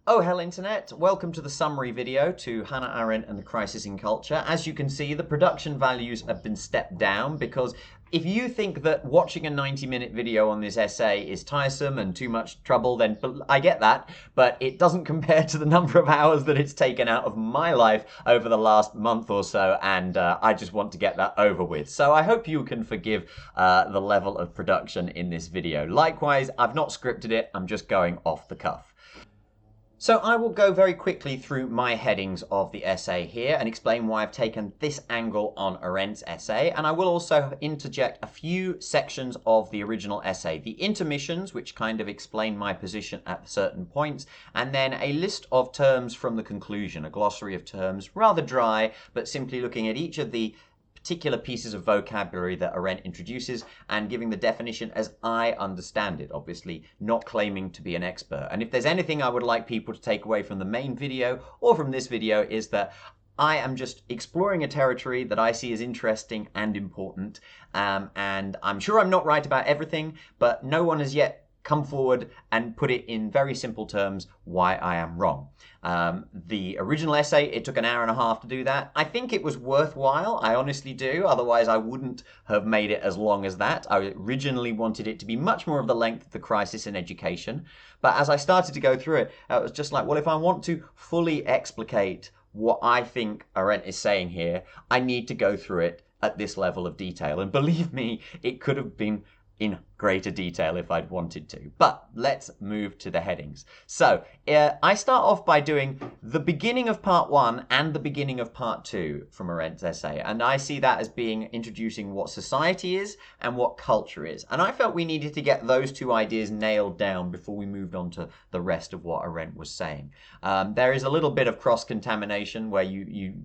Oh, hell internet, welcome to the summary video to Hannah Arendt and the Crisis in Culture. As you can see, the production values have been stepped down because if you think that watching a 90-minute video on this essay is tiresome and too much trouble, then I get that, but it doesn't compare to the number of hours that it's taken out of my life over the last month or so, and I just want to get that over with. So I hope you can forgive the level of production in this video. Likewise, I've not scripted it, I'm just going off the cuff. So I will go very quickly through my headings of the essay here and explain why I've taken this angle on Arendt's essay, and I will also interject a few sections of the original essay, the intermissions, which kind of explain my position at certain points, and then a list of terms from the conclusion, a glossary of terms, rather dry, but simply looking at each of the particular pieces of vocabulary that Arendt introduces and giving the definition as I understand it, obviously not claiming to be an expert. And if there's anything I would like people to take away from the main video or from this video is that I am just exploring a territory that I see as interesting and important, and I'm sure I'm not right about everything, but no one has yet come forward and put it in very simple terms why I am wrong. The original essay, it took an hour and a half to do that. I think it was worthwhile, I honestly do, otherwise I wouldn't have made it as long as that. I originally wanted it to be much more of the length of The Crisis in Education, but as I started to go through it, I was just like, well, if I want to fully explicate what I think Arendt is saying here, I need to go through it at this level of detail. And believe me, it could have been in greater detail if I'd wanted to. But let's move to the headings. So I start off by doing the beginning of part 1 and the beginning of part 2 from Arendt's essay. And I see that as being introducing what society is and what culture is. And I felt we needed to get those two ideas nailed down before we moved on to the rest of what Arendt was saying. There is a little bit of cross-contamination where you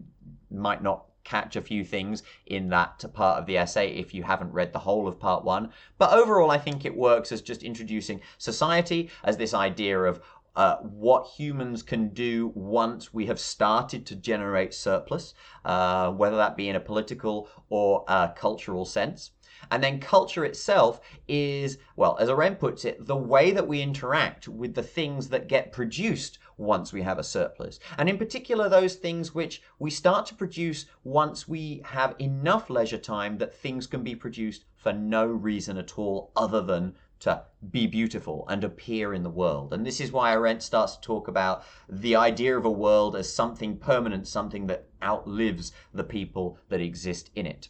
might not catch a few things in that part of the essay if you haven't read the whole of part 1. But overall, I think it works as just introducing society as this idea of what humans can do once we have started to generate surplus, whether that be in a political or a cultural sense. And then culture itself is, well, as Arendt puts it, the way that we interact with the things that get produced once we have a surplus. And in particular, those things which we start to produce once we have enough leisure time that things can be produced for no reason at all other than to be beautiful and appear in the world. And this is why Arendt starts to talk about the idea of a world as something permanent, something that outlives the people that exist in it.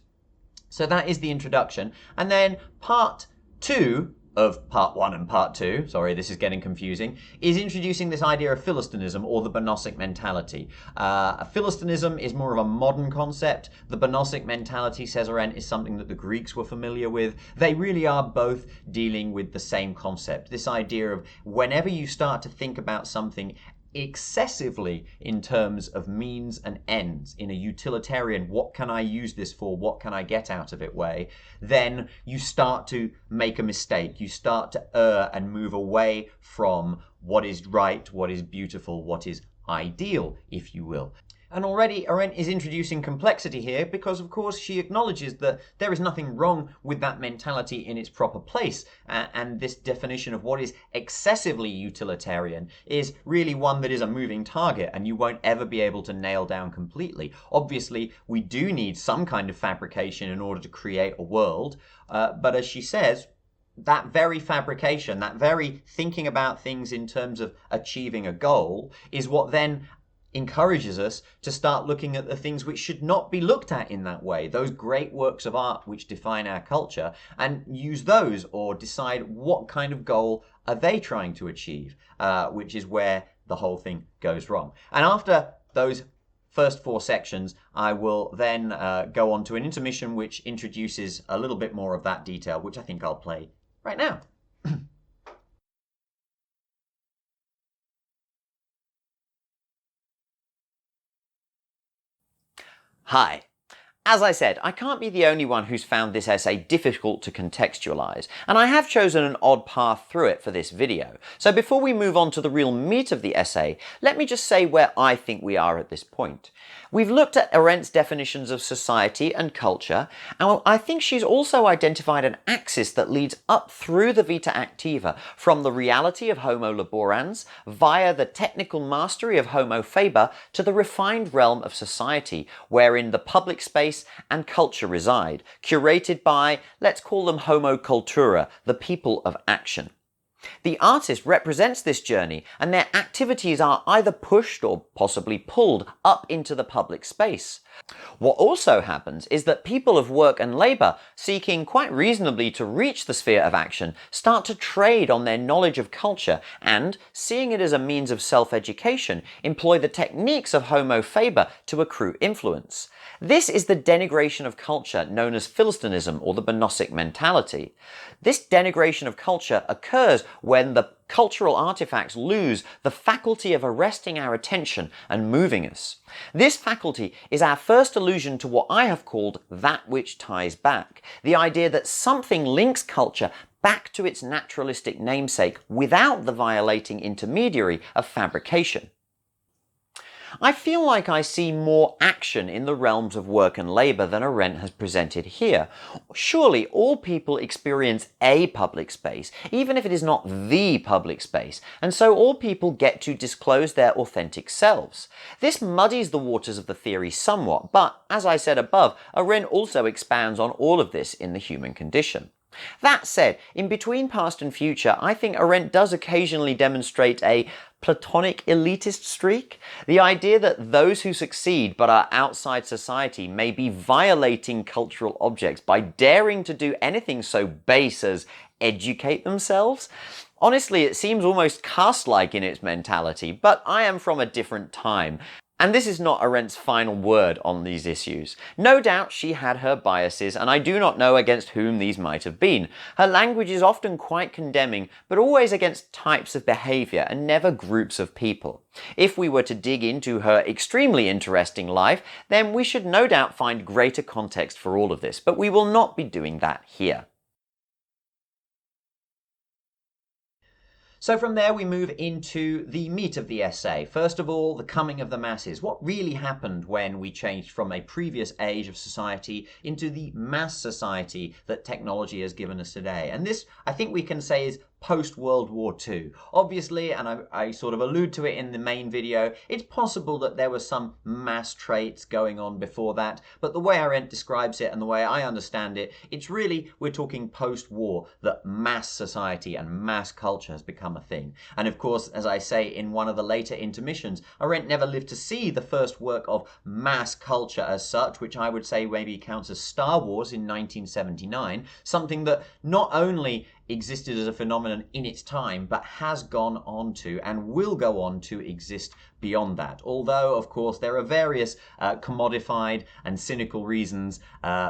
So that is the introduction. And then part 2 of part 1 and part 2, sorry, this is getting confusing, is introducing this idea of Philistinism or the Bonossic mentality. Philistinism is more of a modern concept. The Bonossic mentality, says Arendt, is something that the Greeks were familiar with. They really are both dealing with the same concept. This idea of whenever you start to think about something excessively in terms of means and ends, in a utilitarian, what can I use this for, what can I get out of it way, then you start to make a mistake. You start to err and move away from what is right, what is beautiful, what is ideal, if you will. And already Arendt is introducing complexity here because, of course, she acknowledges that there is nothing wrong with that mentality in its proper place. And this definition of what is excessively utilitarian is really one that is a moving target and you won't ever be able to nail down completely. Obviously, we do need some kind of fabrication in order to create a world. But as she says, that very fabrication, that very thinking about things in terms of achieving a goal is what then encourages us to start looking at the things which should not be looked at in that way, those great works of art which define our culture, and use those or decide what kind of goal are they trying to achieve, which is where the whole thing goes wrong. And after those first 4 sections, I will then go on to an intermission which introduces a little bit more of that detail, which I think I'll play right now. Hi, As I said, I can't be the only one who's found this essay difficult to contextualize, and I have chosen an odd path through it for this video. So before we move on to the real meat of the essay, let me just say where I think we are at this point. We've looked at Arendt's definitions of society and culture, and I think she's also identified an axis that leads up through the Vita activa from the reality of Homo laborans via the technical mastery of Homo faber to the refined realm of society, wherein the public space and culture reside, curated by, let's call them Homo cultura, the people of action. The artist represents this journey, and their activities are either pushed or possibly pulled up into the public space. What also happens is that people of work and labour, seeking quite reasonably to reach the sphere of action, start to trade on their knowledge of culture and, seeing it as a means of self-education, employ the techniques of Homo faber to accrue influence. This is the denigration of culture known as Philistinism or the Gnostic mentality. This denigration of culture occurs when the cultural artifacts lose the faculty of arresting our attention and moving us. This faculty is our first allusion to what I have called that which ties back, the idea that something links culture back to its naturalistic namesake without the violating intermediary of fabrication. I feel like I see more action in the realms of work and labour than Arendt has presented here. Surely all people experience a public space, even if it is not the public space, and so all people get to disclose their authentic selves. This muddies the waters of the theory somewhat, but, as I said above, Arendt also expands on all of this in The Human Condition. That said, in Between Past and Future, I think Arendt does occasionally demonstrate a Platonic elitist streak. The idea that those who succeed but are outside society may be violating cultural objects by daring to do anything so base as educate themselves. Honestly, it seems almost caste-like in its mentality, but I am from a different time. And this is not Arendt's final word on these issues. No doubt she had her biases, and I do not know against whom these might have been. Her language is often quite condemning, but always against types of behaviour and never groups of people. If we were to dig into her extremely interesting life, then we should no doubt find greater context for all of this, but we will not be doing that here. So from there we move into the meat of the essay. First of all, the coming of the masses. What really happened when we changed from a previous age of society into the mass society that technology has given us today? And this, I think we can say, is post-World War II. Obviously, and I sort of allude to it in the main video, it's possible that there were some mass traits going on before that, but the way Arendt describes it and the way I understand it, it's really, we're talking post-war, that mass society and mass culture has become a thing. And of course, as I say in one of the later intermissions, Arendt never lived to see the first work of mass culture as such, which I would say maybe counts as Star Wars in 1979, something that not only existed as a phenomenon in its time, but has gone on to and will go on to exist beyond that. Although, of course, there are various commodified and cynical reasons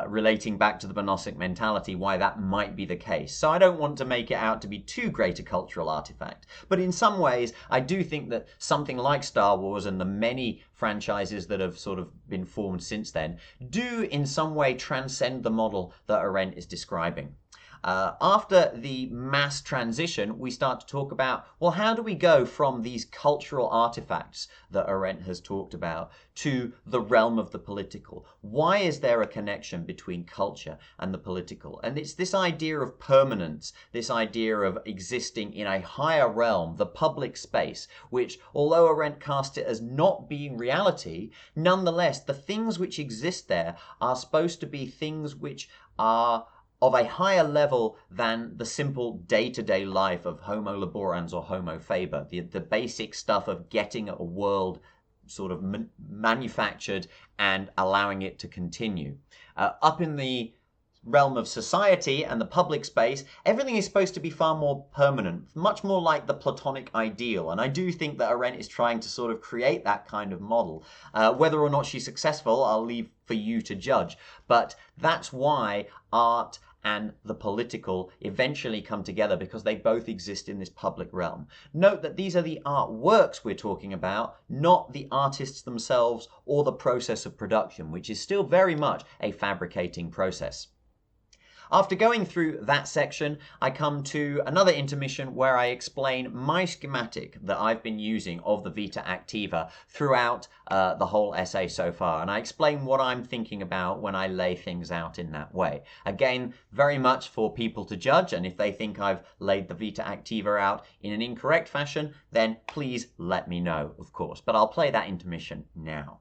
relating back to the Gnostic mentality why that might be the case. So I don't want to make it out to be too great a cultural artifact. But in some ways, I do think that something like Star Wars and the many franchises that have sort of been formed since then do in some way transcend the model that Arendt is describing. After the mass transition, we start to talk about, well, how do we go from these cultural artifacts that Arendt has talked about to the realm of the political? Why is there a connection between culture and the political? And it's this idea of permanence, this idea of existing in a higher realm, the public space, which, although Arendt cast it as not being reality, nonetheless, the things which exist there are supposed to be things which are of a higher level than the simple day-to-day life of Homo laborans or Homo faber, the basic stuff of getting a world sort of manufactured and allowing it to continue. Up in the realm of society and the public space, everything is supposed to be far more permanent, much more like the Platonic ideal. And I do think that Arendt is trying to sort of create that kind of model. Whether or not she's successful, I'll leave for you to judge. But that's why art and the political eventually come together because they both exist in this public realm. Note that these are the artworks we're talking about, not the artists themselves or the process of production, which is still very much a fabricating process. After going through that section, I come to another intermission where I explain my schematic that I've been using of the Vita activa throughout the whole essay so far. And I explain what I'm thinking about when I lay things out in that way. Again, very much for people to judge, and if they think I've laid the Vita activa out in an incorrect fashion, then please let me know, of course. But I'll play that intermission now.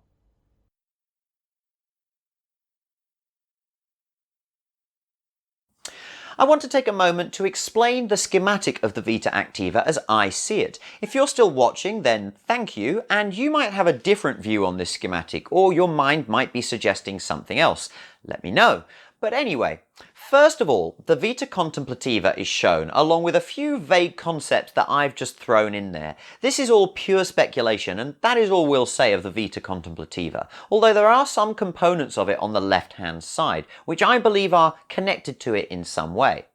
I want to take a moment to explain the schematic of the Vita activa as I see it. If you're still watching, then thank you, and you might have a different view on this schematic, or your mind might be suggesting something else. Let me know. But anyway, first of all, the Vita contemplativa is shown, along with a few vague concepts that I've just thrown in there. This is all pure speculation, and that is all we'll say of the Vita contemplativa, although there are some components of it on the left-hand side, which I believe are connected to it in some way.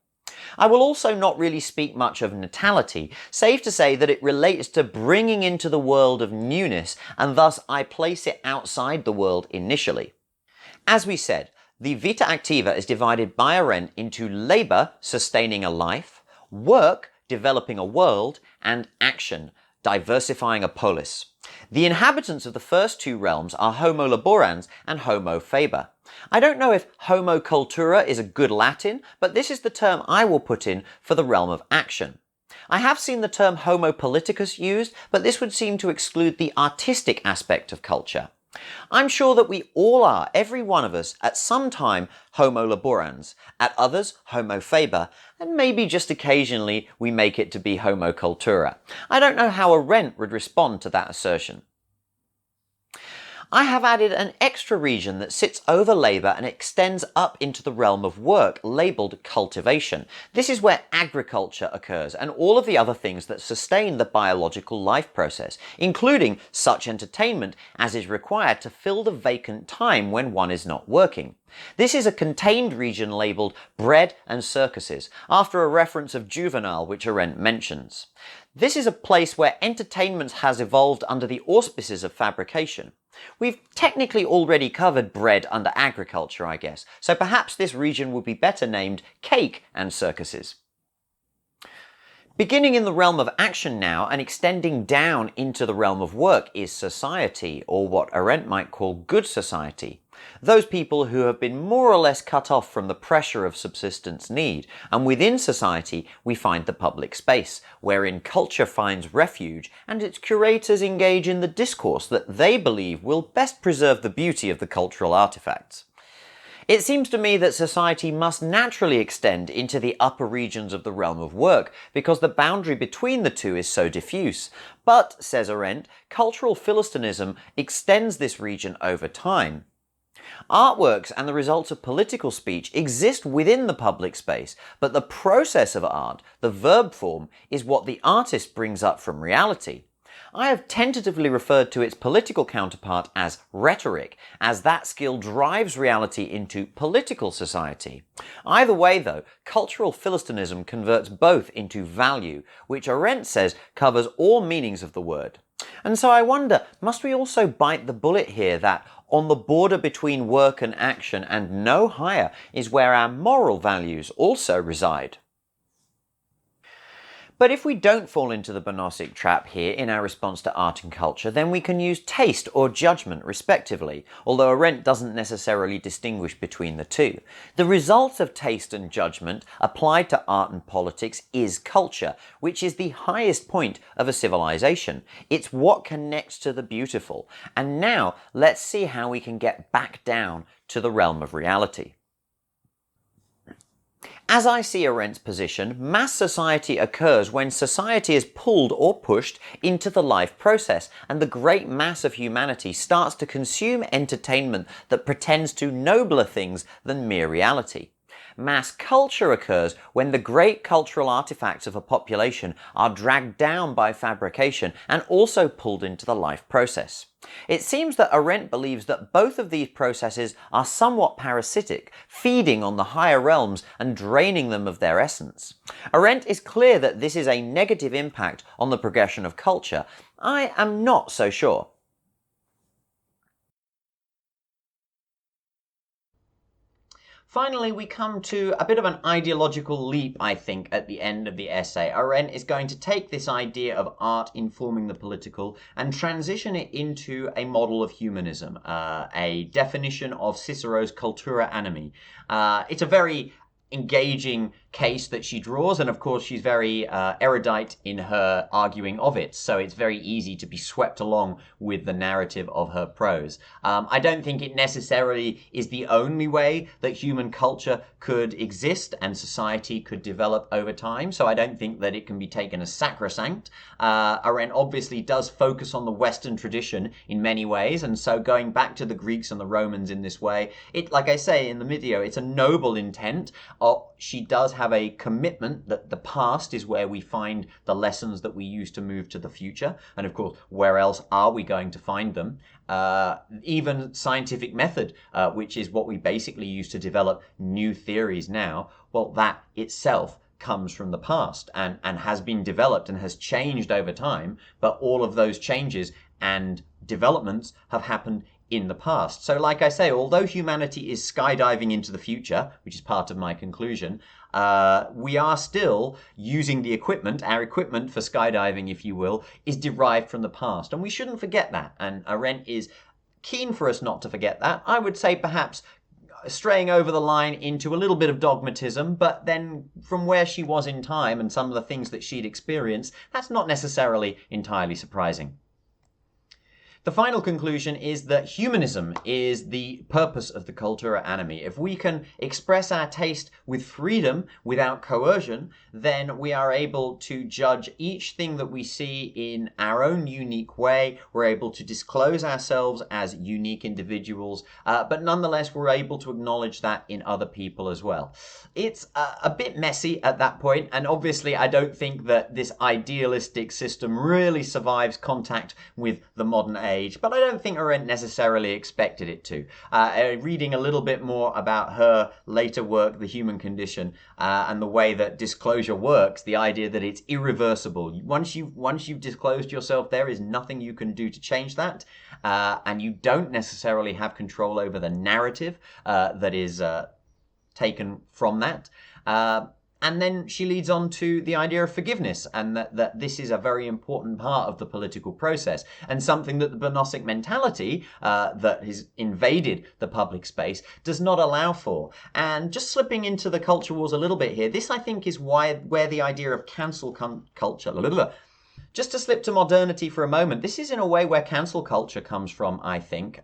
I will also not really speak much of natality, save to say that it relates to bringing into the world of newness, and thus I place it outside the world initially. As we said, the Vita activa is divided by Arendt into labour, sustaining a life, work, developing a world, and action, diversifying a polis. The inhabitants of the first two realms are Homo laborans and Homo faber. I don't know if Homo cultura is a good Latin, but this is the term I will put in for the realm of action. I have seen the term Homo politicus used, but this would seem to exclude the artistic aspect of culture. I'm sure that we all are, every one of us, at some time Homo laborans, at others Homo faber, and maybe just occasionally we make it to be Homo cultura. I don't know how Arendt would respond to that assertion. I have added an extra region that sits over labour and extends up into the realm of work, labelled cultivation. This is where agriculture occurs and all of the other things that sustain the biological life process, including such entertainment as is required to fill the vacant time when one is not working. This is a contained region labelled bread and circuses, after a reference of Juvenal which Arendt mentions. This is a place where entertainment has evolved under the auspices of fabrication. We've technically already covered bread under agriculture, I guess, so perhaps this region would be better named cake and circuses. Beginning in the realm of action now and extending down into the realm of work is society, or what Arendt might call good society. Those people who have been more or less cut off from the pressure of subsistence need, and within society we find the public space, wherein culture finds refuge and its curators engage in the discourse that they believe will best preserve the beauty of the cultural artifacts. It seems to me that society must naturally extend into the upper regions of the realm of work because the boundary between the two is so diffuse. But, says Arendt, cultural Philistinism extends this region over time. Artworks and the results of political speech exist within the public space, but the process of art, the verb form, is what the artist brings up from reality. I have tentatively referred to its political counterpart as rhetoric, as that skill drives reality into political society. Either way, though, cultural Philistinism converts both into value, which Arendt says covers all meanings of the word. And so I wonder, must we also bite the bullet here that on the border between work and action and no higher is where our moral values also reside? But if we don't fall into the Bonossic trap here in our response to art and culture, then we can use taste or judgment respectively, although Arendt doesn't necessarily distinguish between the two. The result of taste and judgment applied to art and politics is culture, which is the highest point of a civilization. It's what connects to the beautiful. And now let's see how we can get back down to the realm of reality. As I see Arendt's position, mass society occurs when society is pulled or pushed into the life process and the great mass of humanity starts to consume entertainment that pretends to nobler things than mere reality. Mass culture occurs when the great cultural artifacts of a population are dragged down by fabrication and also pulled into the life process. It seems that Arendt believes that both of these processes are somewhat parasitic, feeding on the higher realms and draining them of their essence. Arendt is clear that this is a negative impact on the progression of culture. I am not so sure. Finally, we come to a bit of an ideological leap, I think, at the end of the essay. Arendt is going to take this idea of art informing the political and transition it into a model of humanism, a definition of Cicero's cultura animi. It's a very engaging case that she draws, and of course she's very erudite in her arguing of it, so it's very easy to be swept along with the narrative of her prose. I don't think it necessarily is the only way that human culture could exist and society could develop over time, so I don't think that it can be taken as sacrosanct. Arendt obviously does focus on the Western tradition in many ways, and so going back to the Greeks and the Romans in this way, like I say in the video, it's a noble intent. She does have a commitment that the past is where we find the lessons that we use to move to the future. And of course, where else are we going to find them? Even scientific method, which is what we basically use to develop new theories now, well, that itself comes from the past and has been developed and has changed over time. But all of those changes and developments have happened in the past. So like I say, although humanity is skydiving into the future, which is part of my conclusion, we are still using the equipment. Our equipment for skydiving, if you will, is derived from the past. And we shouldn't forget that. And Arendt is keen for us not to forget that. I would say perhaps straying over the line into a little bit of dogmatism, but then from where she was in time and some of the things that she'd experienced, that's not necessarily entirely surprising. The final conclusion is that humanism is the purpose of the cultura animi. If we can express our taste with freedom, without coercion, then we are able to judge each thing that we see in our own unique way. We're able to disclose ourselves as unique individuals, but nonetheless we're able to acknowledge that in other people as well. It's a bit messy at that point, and obviously I don't think that this idealistic system really survives contact with the modern age. But I don't think Arendt necessarily expected it to. Reading a little bit more about her later work, The Human Condition, and the way that disclosure works, the idea that it's irreversible. Once you've disclosed yourself, there is nothing you can do to change that, and you don't necessarily have control over the narrative that is taken from that. And then she leads on to the idea of forgiveness, and that this is a very important part of the political process, and something that the Gnostic mentality that has invaded the public space does not allow for. And just slipping into the culture wars a little bit here, this I think is where the idea of cancel culture, just to slip to modernity for a moment, this is in a way where cancel culture comes from, I think.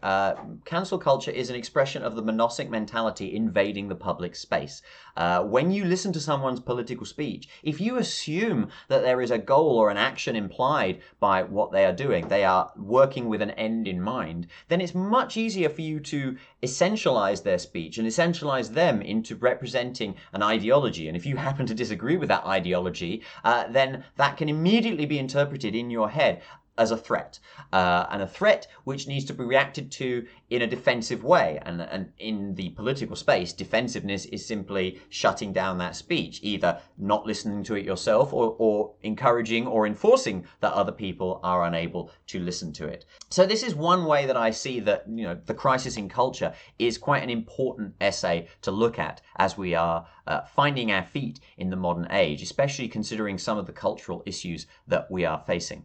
Cancel culture is an expression of the monastic mentality invading the public space. When you listen to someone's political speech, if you assume that there is a goal or an action implied by what they are doing, they are working with an end in mind, then it's much easier for you to essentialize their speech and essentialize them into representing an ideology. And if you happen to disagree with that ideology, then that can immediately be interpreted in your head as a threat, and a threat which needs to be reacted to in a defensive way. And in the political space, defensiveness is simply shutting down that speech, either not listening to it yourself or encouraging or enforcing that other people are unable to listen to it. So this is one way that I see that, the crisis in culture is quite an important essay to look at as we are finding our feet in the modern age, especially considering some of the cultural issues that we are facing.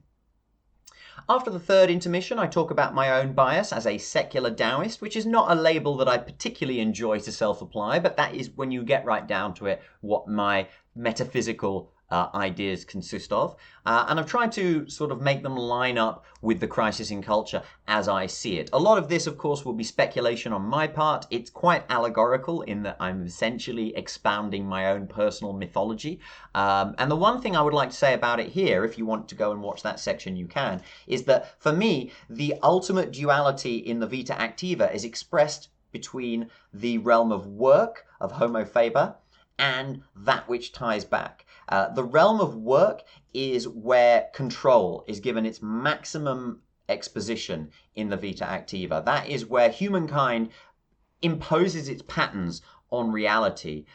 After the third intermission, I talk about my own bias as a secular Taoist, which is not a label that I particularly enjoy to self-apply, but that is, when you get right down to it, what my metaphysical ideas consist of. And I've tried to sort of make them line up with the crisis in culture as I see it. A lot of this, of course, will be speculation on my part. It's quite allegorical in that I'm essentially expounding my own personal mythology. And the one thing I would like to say about it here, if you want to go and watch that section, you can, is that for me, the ultimate duality in the Vita activa is expressed between the realm of work, of homo faber, and that which ties back. The realm of work is where control is given its maximum exposition in the Vita activa. That is where humankind imposes its patterns on reality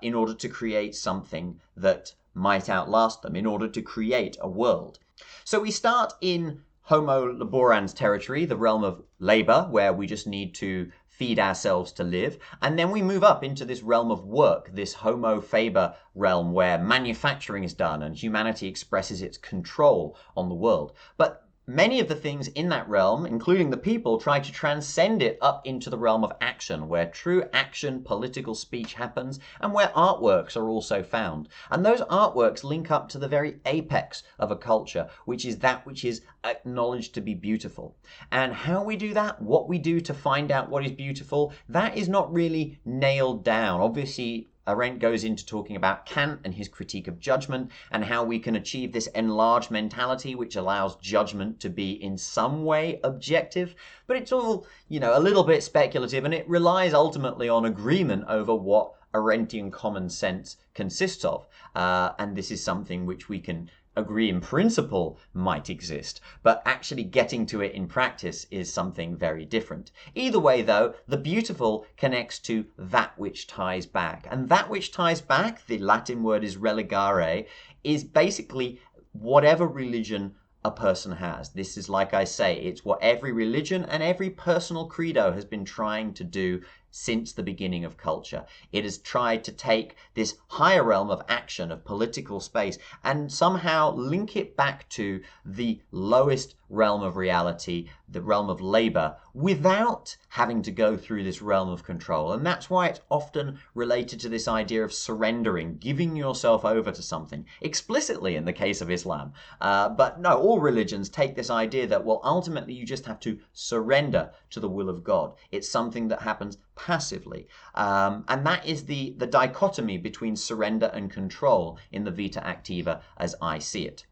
in order to create something that might outlast them, in order to create a world. So we start in Homo laborans territory, the realm of labor, where we just need to feed ourselves to live. And then we move up into this realm of work, this Homo faber realm where manufacturing is done and humanity expresses its control on the world. But many of the things in that realm, including the people, try to transcend it up into the realm of action, where true action, political speech happens, and where artworks are also found. And those artworks link up to the very apex of a culture, which is that which is acknowledged to be beautiful. And how we do that, what we do to find out what is beautiful, that is not really nailed down. Obviously, Arendt goes into talking about Kant and his critique of judgment and how we can achieve this enlarged mentality which allows judgment to be in some way objective, but it's all, a little bit speculative, and it relies ultimately on agreement over what Arendtian common sense consists of. And this is something which we can agree in principle might exist, but actually getting to it in practice is something very different. Either way, though, the beautiful connects to that which ties back. And that which ties back, the Latin word is religare, is basically whatever religion a person has. This is, like I say, it's what every religion and every personal credo has been trying to do since the beginning of culture. It has tried to take this higher realm of action, of political space, and somehow link it back to the lowest realm of reality, the realm of labor, without having to go through this realm of control. And that's why it's often related to this idea of surrendering, giving yourself over to something, explicitly in the case of Islam. But no, all religions take this idea that, well, ultimately you just have to surrender to the will of God. It's something that happens passively. And that is the dichotomy between surrender and control in the Vita activa as I see it.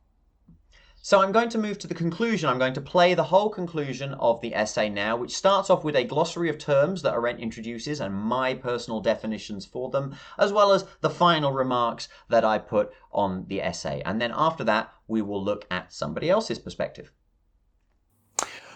So I'm going to move to the conclusion. I'm going to play the whole conclusion of the essay now, which starts off with a glossary of terms that Arendt introduces and my personal definitions for them, as well as the final remarks that I put on the essay. And then after that, we will look at somebody else's perspective.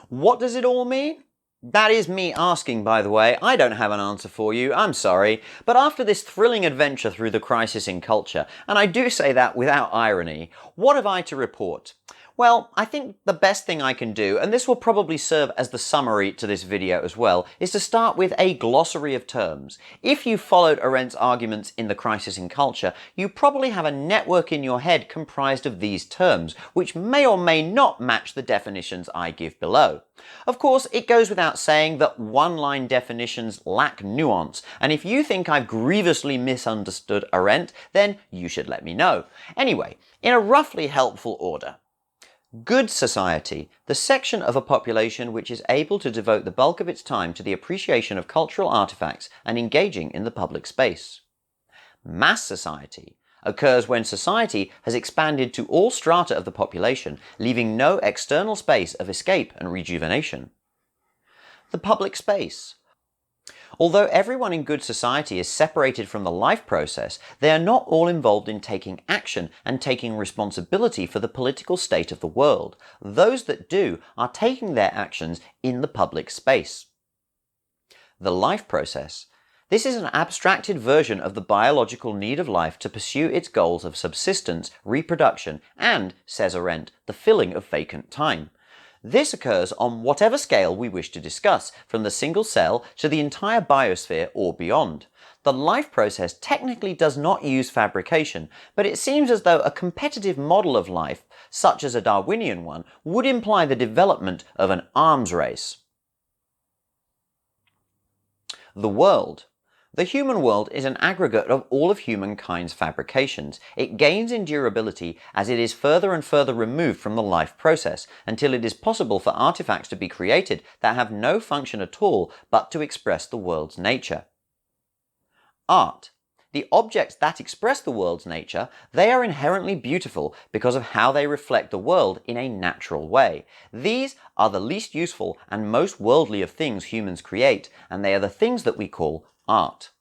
What does it all mean? That is me asking, by the way. I don't have an answer for you, I'm sorry. But after this thrilling adventure through the crisis in culture, and I do say that without irony, what have I to report? Well, I think the best thing I can do, and this will probably serve as the summary to this video as well, is to start with a glossary of terms. If you followed Arendt's arguments in The Crisis in Culture, you probably have a network in your head comprised of these terms, which may or may not match the definitions I give below. Of course, it goes without saying that one-line definitions lack nuance, and if you think I've grievously misunderstood Arendt, then you should let me know. Anyway, in a roughly helpful order. Good society, the section of a population which is able to devote the bulk of its time to the appreciation of cultural artifacts and engaging in the public space. Mass society occurs when society has expanded to all strata of the population, leaving no external space of escape and rejuvenation. The public space. Although everyone in good society is separated from the life process, they are not all involved in taking action and taking responsibility for the political state of the world. Those that do are taking their actions in the public space. The life process. This is an abstracted version of the biological need of life to pursue its goals of subsistence, reproduction, and, says Arendt, the filling of vacant time. This occurs on whatever scale we wish to discuss, from the single cell to the entire biosphere or beyond. The life process technically does not use fabrication, but it seems as though a competitive model of life, such as a Darwinian one, would imply the development of an arms race. The world. The human world is an aggregate of all of humankind's fabrications. It gains in durability as it is further and further removed from the life process, until it is possible for artifacts to be created that have no function at all but to express the world's nature. Art. The objects that express the world's nature, they are inherently beautiful because of how they reflect the world in a natural way. These are the least useful and most worldly of things humans create, and they are the things that we call art.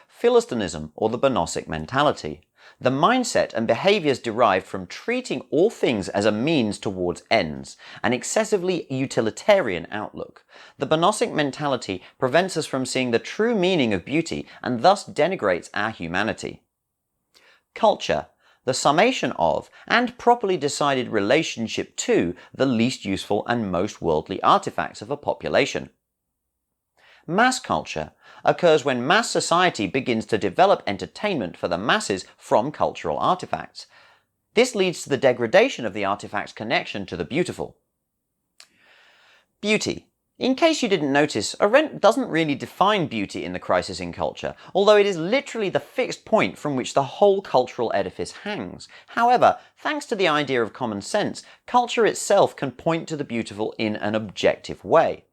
Philistinism, or the Gnostic mentality. The mindset and behaviors derived from treating all things as a means towards ends, an excessively utilitarian outlook. The Gnostic mentality prevents us from seeing the true meaning of beauty and thus denigrates our humanity. Culture, the summation of and properly decided relationship to the least useful and most worldly artifacts of a population. Mass culture occurs when mass society begins to develop entertainment for the masses from cultural artifacts. This leads to the degradation of the artifact's connection to the beautiful. Beauty. In case you didn't notice, Arendt doesn't really define beauty in The Crisis in Culture, although it is literally the fixed point from which the whole cultural edifice hangs. However, thanks to the idea of common sense, culture itself can point to the beautiful in an objective way.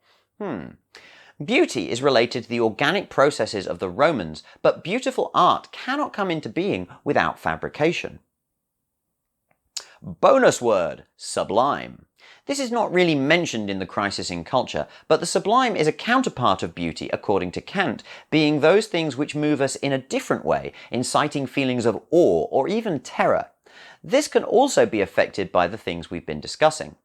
Beauty is related to the organic processes of the Romans, but beautiful art cannot come into being without fabrication. Bonus word, sublime. This is not really mentioned in The Crisis in Culture, but the sublime is a counterpart of beauty according to Kant, being those things which move us in a different way, inciting feelings of awe or even terror. This can also be affected by the things we've been discussing.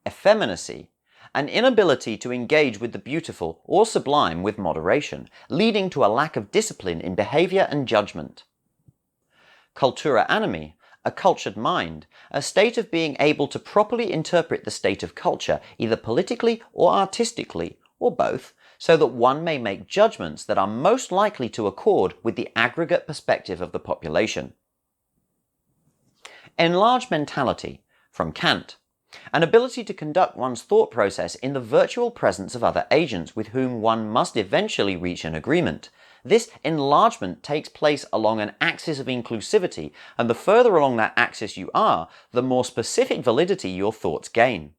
Effeminacy. An inability to engage with the beautiful or sublime with moderation, leading to a lack of discipline in behavior and judgment. Cultura animi, a cultured mind, a state of being able to properly interpret the state of culture, either politically or artistically, or both, so that one may make judgments that are most likely to accord with the aggregate perspective of the population. Enlarged mentality, from Kant. An ability to conduct one's thought process in the virtual presence of other agents with whom one must eventually reach an agreement. This enlargement takes place along an axis of inclusivity, and the further along that axis you are, the more specific validity your thoughts gain.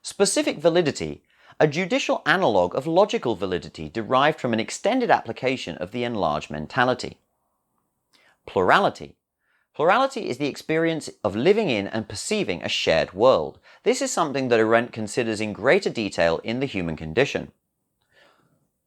Specific validity, a judicial analogue of logical validity derived from an extended application of the enlarged mentality. Plurality. Plurality is the experience of living in and perceiving a shared world. This is something that Arendt considers in greater detail in The Human Condition.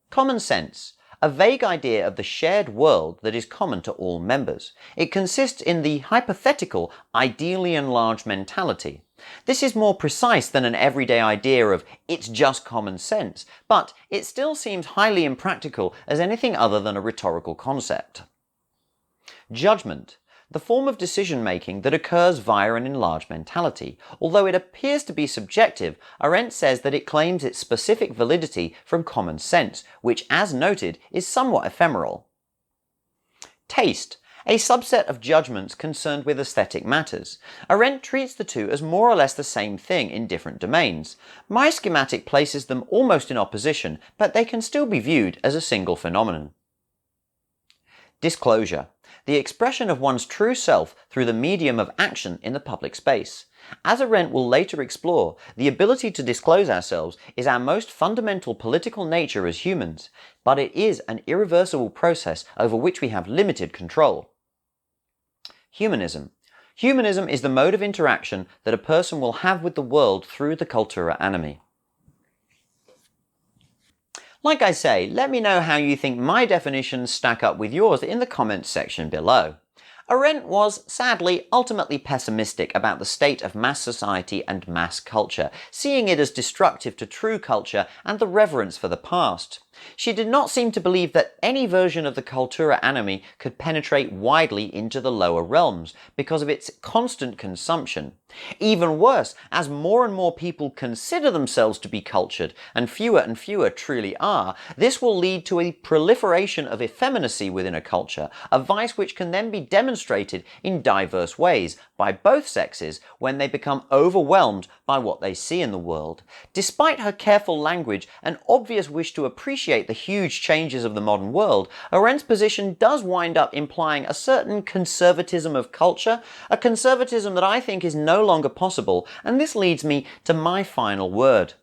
Common sense, a vague idea of the shared world that is common to all members. It consists in the hypothetical, ideally enlarged mentality. This is more precise than an everyday idea of it's just common sense, but it still seems highly impractical as anything other than a rhetorical concept. Judgment. The form of decision-making that occurs via an enlarged mentality. Although it appears to be subjective, Arendt says that it claims its specific validity from common sense, which, as noted, is somewhat ephemeral. Taste. A subset of judgments concerned with aesthetic matters. Arendt treats the two as more or less the same thing in different domains. My schematic places them almost in opposition, but they can still be viewed as a single phenomenon. Disclosure. The expression of one's true self through the medium of action in the public space. As Arendt will later explore, the ability to disclose ourselves is our most fundamental political nature as humans, but it is an irreversible process over which we have limited control. Humanism. Humanism is the mode of interaction that a person will have with the world through the cultura animi. Like I say, let me know how you think my definitions stack up with yours in the comments section below. Arendt was, sadly, ultimately pessimistic about the state of mass society and mass culture, seeing it as destructive to true culture and the reverence for the past. She did not seem to believe that any version of the cultura animi could penetrate widely into the lower realms because of its constant consumption. Even worse, as more and more people consider themselves to be cultured, and fewer truly are, this will lead to a proliferation of effeminacy within a culture, a vice which can then be demonstrated in diverse ways by both sexes when they become overwhelmed by what they see in the world. Despite her careful language and obvious wish to appreciate the huge changes of the modern world, Arendt's position does wind up implying a certain conservatism of culture, a conservatism that I think is no longer possible, and this leads me to my final word.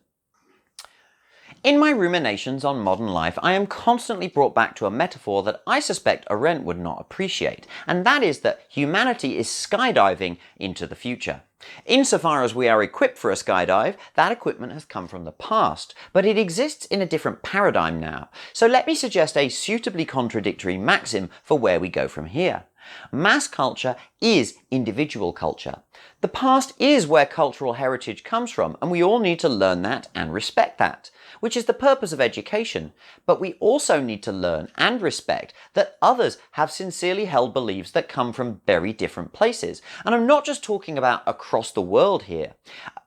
In my ruminations on modern life, I am constantly brought back to a metaphor that I suspect Arendt would not appreciate, and that is that humanity is skydiving into the future. Insofar as we are equipped for a skydive, that equipment has come from the past, but it exists in a different paradigm now. So let me suggest a suitably contradictory maxim for where we go from here. Mass culture is individual culture. The past is where cultural heritage comes from, and we all need to learn that and respect that, which is the purpose of education. But we also need to learn and respect that others have sincerely held beliefs that come from very different places. And I'm not just talking about across the world here.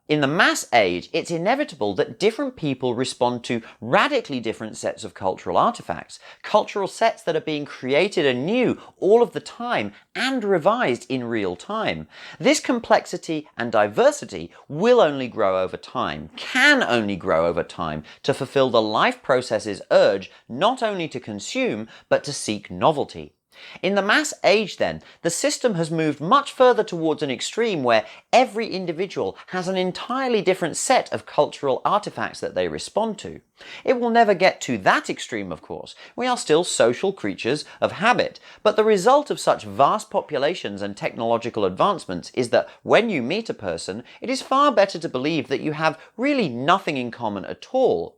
In the mass age, it's inevitable that different people respond to radically different sets of cultural artifacts, cultural sets that are being created anew all of the time and revised in real time. This complexity and diversity will only grow over time, can only grow over time, to fulfill the life process's urge not only to consume, but to seek novelty. In the mass age, then, the system has moved much further towards an extreme where every individual has an entirely different set of cultural artifacts that they respond to. It will never get to that extreme, of course. We are still social creatures of habit, but the result of such vast populations and technological advancements is that when you meet a person, it is far better to believe that you have really nothing in common at all.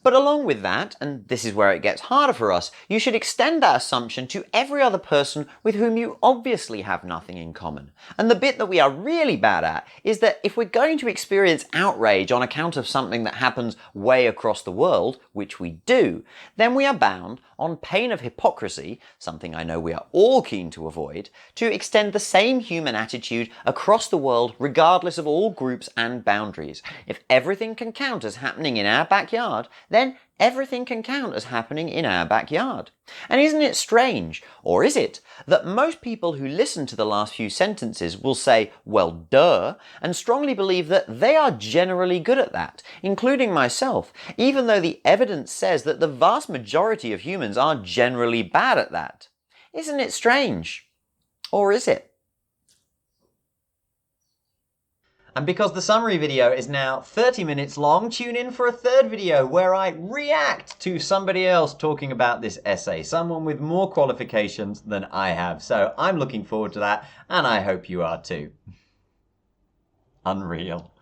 But along with that, and this is where it gets harder for us, you should extend that assumption to every other person with whom you obviously have nothing in common. And the bit that we are really bad at is that if we're going to experience outrage on account of something that happens way across the world, which we do, then we are bound, on pain of hypocrisy, something I know we are all keen to avoid, to extend the same human attitude across the world regardless of all groups and boundaries. If everything can count as happening in our backyard, then everything can count as happening in our backyard. And isn't it strange, or is it, that most people who listen to the last few sentences will say, well, duh, and strongly believe that they are generally good at that, including myself, even though the evidence says that the vast majority of humans are generally bad at that. Isn't it strange? Or is it? And because the summary video is now 30 minutes long, tune in for a third video where I react to somebody else talking about this essay, someone with more qualifications than I have. So I'm looking forward to that, and I hope you are too. Unreal.